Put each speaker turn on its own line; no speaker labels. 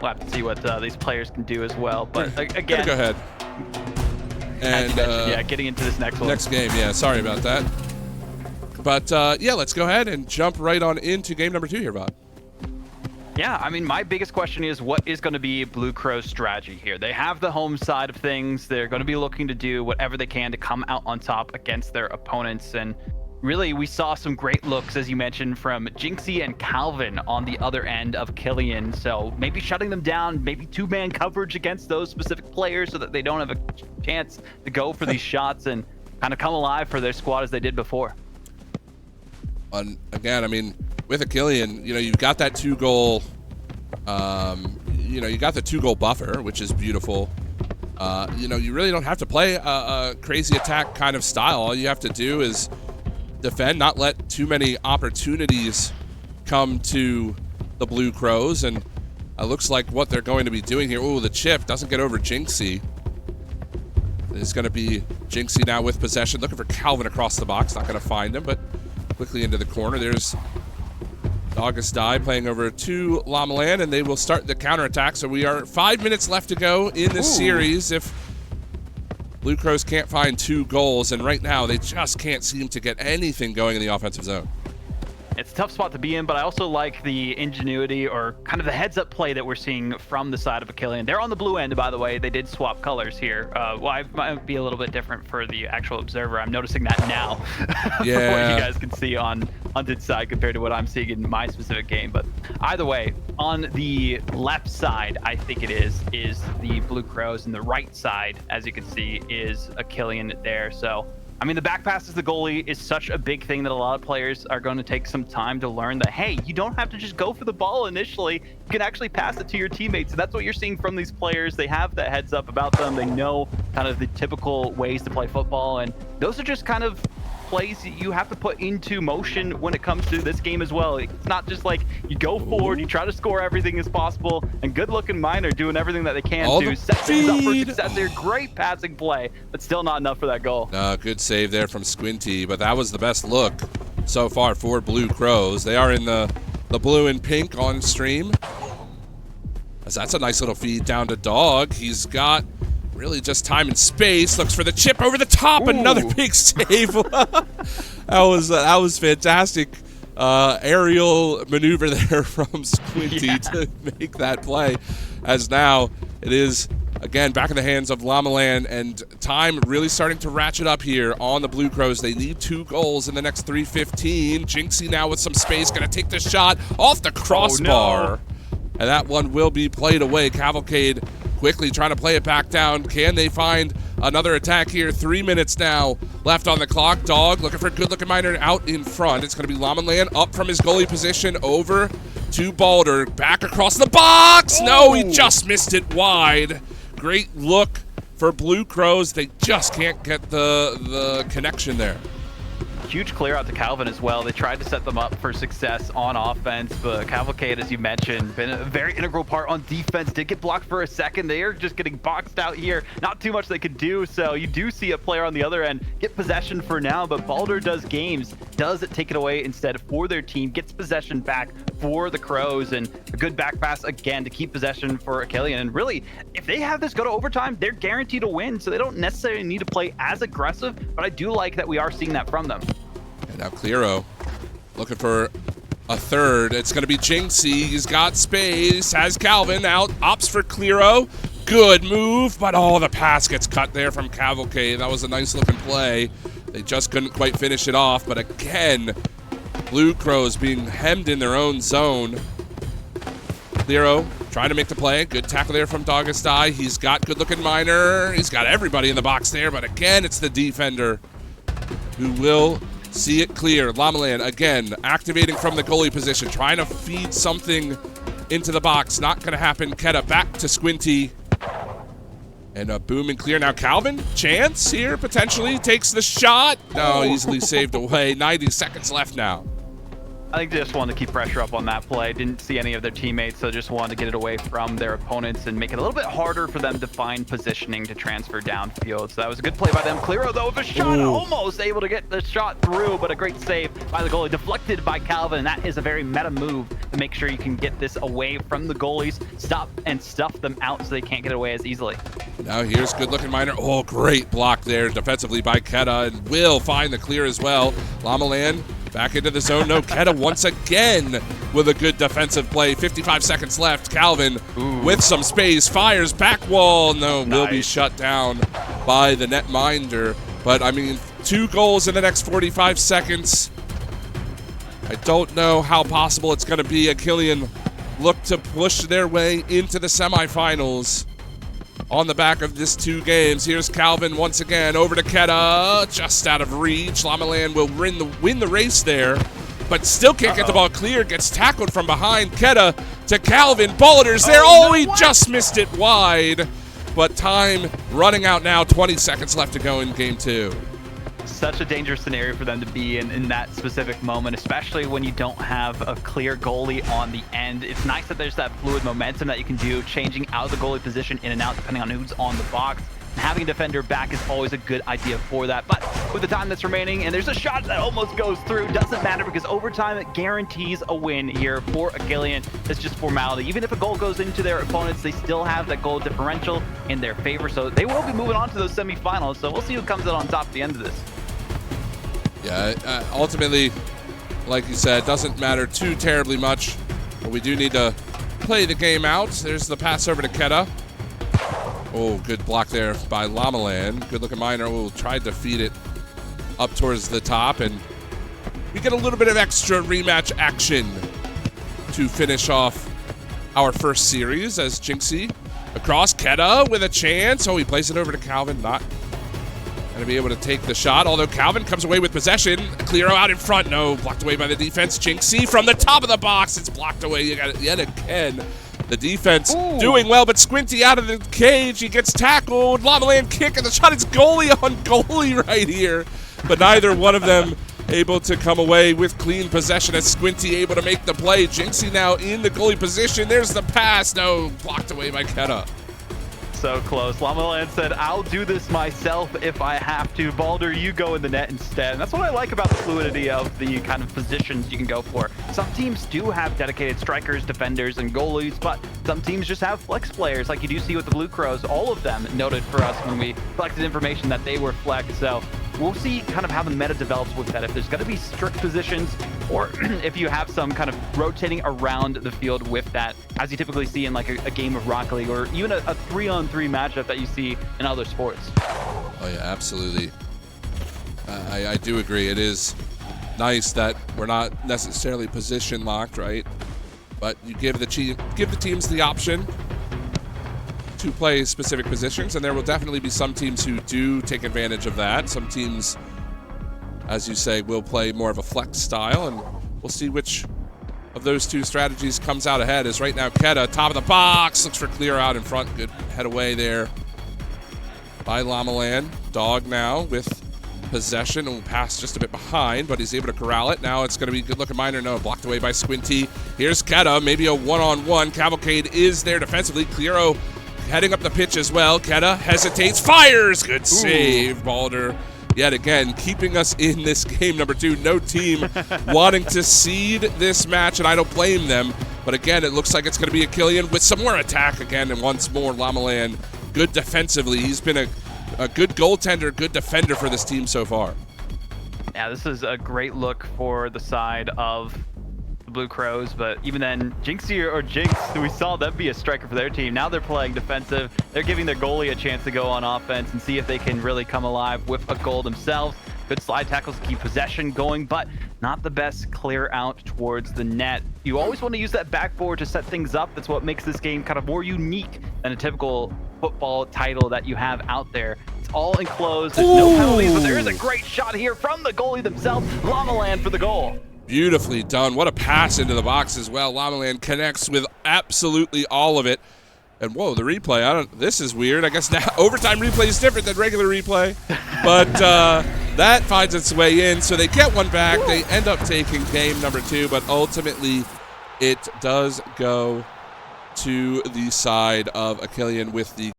we'll have to see what these players can do as well. But again,
go ahead. And
yeah, getting into this next one.
Next game, yeah. Sorry about that. But yeah, let's go ahead and jump right on into game number 2 here, Bob.
Yeah, I mean, my biggest question is what is going to be Blue Crow's strategy here? They have the home side of things. They're going to be looking to do whatever they can to come out on top against their opponents. And really, we saw some great looks, as you mentioned, from Jinxie and Calvin on the other end of Akillian. So maybe shutting them down, maybe 2-man coverage against those specific players so that they don't have a chance to go for these shots and kind of come alive for their squad as they did before.
And again, I mean, with Akillian, you know, you've got that 2-goal, you know, you got the 2-goal buffer, which is beautiful. You know, you really don't have to play a crazy attack kind of style. All you have to do is defend, not let too many opportunities come to the Blue Crows, and it looks like what they're going to be doing here. Ooh, the chip doesn't get over Jinxie. It's going to be Jinxie now with possession, looking for Calvin across the box. Not going to find him, but quickly into the corner. There's Dawgusdie playing over to Llamalan, and they will start the counterattack. So we are 5 minutes left to go in this series if Blue Crows can't find 2 goals, and right now they just can't seem to get anything going in the offensive zone.
It's a tough spot to be in, but I also like the ingenuity or kind of the heads-up play that we're seeing from the side of Akillian. They're on the blue end, by the way. They did swap colors here. Well, it might be a little bit different for the actual observer. I'm noticing that now.
Yeah.
From what you guys can see on Hunted's side compared to what I'm seeing in my specific game. But either way, on the left side, I think it is the Blue Crows, and the right side, as you can see, is Akillian there. So I mean, the back pass as the goalie is such a big thing that a lot of players are going to take some time to learn that, hey, you don't have to just go for the ball initially. You can actually pass it to your teammates. And that's what you're seeing from these players. They have that heads up about them. They know kind of the typical ways to play football. And those are just kind of plays you have to put into motion when it comes to this game as well. It's not just like you go forward, you try to score everything as possible, and GoodLookinMiner doing everything that they can to set things up for success here. Great passing play, but still not enough for that goal.
Good save there from Squintea, but that was the best look so far for Blue Crows. They are in the blue and pink on stream. That's a nice little feed down to Dog. He's got really just time and space. Looks for the chip over the top. Ooh. Another big save. that was fantastic. Aerial maneuver there from Squintea to make that play. As now it is again back in the hands of Llamalan, and time really starting to ratchet up here on the Blue Crows. They need 2 goals in the next 3:15. Jinxie now with some space, gonna take the shot off the crossbar. Oh, no. And that one will be played away. Cavalcade quickly trying to play it back down. Can they find another attack here? 3 minutes now left on the clock. Dog looking for GoodLookinMiner out in front. It's going to be Llamalan up from his goalie position over to Baldur. Back across the box. Oh. No, he just missed it wide. Great look for Blue Crows. They just can't get the connection there.
Huge clear out to Calvin as well. They tried to set them up for success on offense, but Cavalcade, as you mentioned, been a very integral part on defense. Did get blocked for a second. They are just getting boxed out here. Not too much they could do, so you do see a player on the other end get possession for now, but Baldur does games, does take it away instead for their team, gets possession back for the Crows, and a good back pass again to keep possession for Akillian. And really, if they have this go to overtime, they're guaranteed to win, so they don't necessarily need to play as aggressive, but I do like that we are seeing that from them.
And now clearo looking for a third. It's going to be Jinxie. He's got space. Has Calvin out. Opts for clearo. Good move, but the pass gets cut there from Cavalcade. That was a nice looking play. They just couldn't quite finish it off, but again, Blue Crows being hemmed in their own zone. clearo trying to make the play. Good tackle there from Dawgusdie. He's got GoodLookinMiner. He's got everybody in the box there, but again, it's the defender who will see it clear. Llamalan again activating from the goalie position, trying to feed something into the box. Not going to happen. Keda back to Squintea. And a boom and clear. Now Calvin, chance here potentially, takes the shot. No, easily saved away. 90 seconds left now.
I think they just wanted to keep pressure up on that play. Didn't see any of their teammates, so just wanted to get it away from their opponents and make it a little bit harder for them to find positioning to transfer downfield. So that was a good play by them. clearo, though, with a shot, almost able to get the shot through, but a great save by the goalie. Deflected by Calvin, and that is a very meta move to make sure you can get this away from the goalies, stop and stuff them out so they can't get away as easily.
Now here's GoodLookinMiner. Oh, great block there defensively by Keda, and will find the clear as well. Llamalan back into the zone. No, Keda once again with a good defensive play. 55 seconds left. Calvin with some space. Fires back wall. No, will be shut down by the netminder. But, I mean, 2 goals in the next 45 seconds. I don't know how possible it's going to be. Akillian look to push their way into the semifinals on the back of this 2 games. Here's Calvin once again over to Keda, just out of reach. Llamalan will win the race there, but still can't get the ball clear. Gets tackled from behind. Keda to Calvin. Balder's there. He just missed it wide. But time running out now. 20 seconds left to go in game 2.
Such a dangerous scenario for them to be in that specific moment, especially when you don't have a clear goalie on the end. It's nice that there's that fluid momentum that you can do, changing out of the goalie position in and out depending on who's on the box. And having a defender back is always a good idea for that. But with the time that's remaining, and there's a shot that almost goes through, doesn't matter because overtime it guarantees a win here for Akillian. It's just formality. Even if a goal goes into their opponents, they still have that goal differential in their favor. So they will be moving on to those semifinals. So we'll see who comes out on top at the end of this.
Yeah, ultimately, like you said, doesn't matter too terribly much, but we do need to play the game out. There's the pass over to Keda. Oh, good block there by Llamalan. GoodLookinMiner will try to feed it up towards the top, and we get a little bit of extra rematch action to finish off our first series as Jinxie across. Keda with a chance. Oh, he plays it over to Calvin. Not going to be able to take the shot, although Calvin comes away with possession. clearo out in front. No, blocked away by the defense. Jinxie from the top of the box. It's blocked away yet again. The defense doing well, but Squintea out of the cage. He gets tackled. Llamalan kick, and the shot is goalie on goalie right here. But neither one of them able to come away with clean possession as Squintea able to make the play. Jinxie now in the goalie position. There's the pass. No, blocked away by Keda.
So close. Llamalan said, I'll do this myself if I have to. Baldur, you go in the net instead. And that's what I like about the fluidity of the kind of positions you can go for. Some teams do have dedicated strikers, defenders, and goalies, but some teams just have flex players like you do see with the Blue Crows. All of them noted for us when we collected information that they were flex. So we'll see kind of how the meta develops with that. If there's going to be strict positions, or if you have some kind of rotating around the field with that, as you typically see in like a game of Rocket League, or even a 3-on-3 matchup that you see in other sports.
Oh yeah, absolutely. I do agree. It is nice that we're not necessarily position locked, right? But you give the teams the option to play specific positions, and there will definitely be some teams who do take advantage of that. Some teams, as you say, will play more of a flex style, and we'll see which of those 2 strategies comes out ahead. As right now Keda, top of the box, looks for clear out in front. Good head away there by Llamalan. Dog now with possession and will pass just a bit behind, but he's able to corral it. Now it's going to be GoodLookinMiner. No, blocked away by Squintea. Here's Keda, maybe a one-on-one. Cavalcade is there defensively. clearo heading up the pitch as well. Keda hesitates, fires. Good save, Baldur. Yet again, keeping us in this game number 2. No team wanting to seed this match, and I don't blame them. But again, it looks like it's going to be Akillian with some more attack again, and once more Llamalan good defensively. He's been a good goaltender, good defender for this team so far.
Yeah, this is a great look for the side of the Blue Crows, but even then, JinxieOrJinx, we saw them be a striker for their team. Now they're playing defensive. They're giving their goalie a chance to go on offense and see if they can really come alive with a goal themselves. Good slide tackles to keep possession going, but not the best clear out towards the net. You always want to use that backboard to set things up. That's what makes this game kind of more unique than a typical football title that you have out there. It's all enclosed. There's no penalties, but there is a great shot here from the goalie themselves. Llamalan for the goal.
Beautifully done. What a pass into the box as well. Llamalan connects with absolutely all of it. And whoa, the replay. This is weird. I guess now overtime replay is different than regular replay. But That finds its way in, so they get one back. They end up taking game number 2, but ultimately it does go to the side of Akillian with the